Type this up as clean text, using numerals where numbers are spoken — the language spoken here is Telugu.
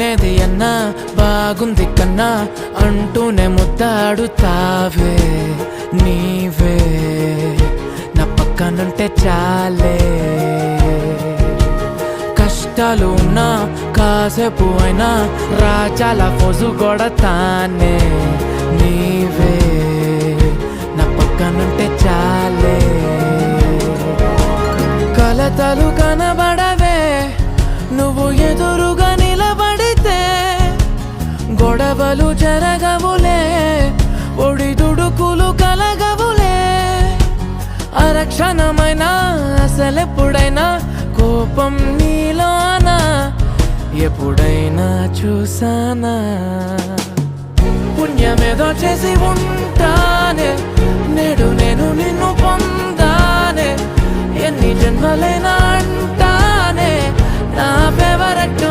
ఏది అన్నా బాగుంది కన్నా అంటూనే ముద్దాడుతావే నీవే నా పక్కనుంటే చాలే. కష్టాలు ఉన్నా కాసేపు అయినా రాజాల ఫోజు కొడతానే నీవే నా పక్కనుంటే చాలే. కలతలు కనబడవే నువ్వు ఎదురుగా నిలబడితే, గొడవలు జరగవులే ఒడిదుడుకులు కలగవులే. అరక్షణమైనా అసలెప్పుడైనా కోపం నీలోనా ఎప్పుడైనా చూసానా? పుణ్యమేదో చేసి ఉంటానే నేడు నేను నిన్ను పొందానే. ఎన్ని జన్మలైనా అంటానే నా ఫేవరెట్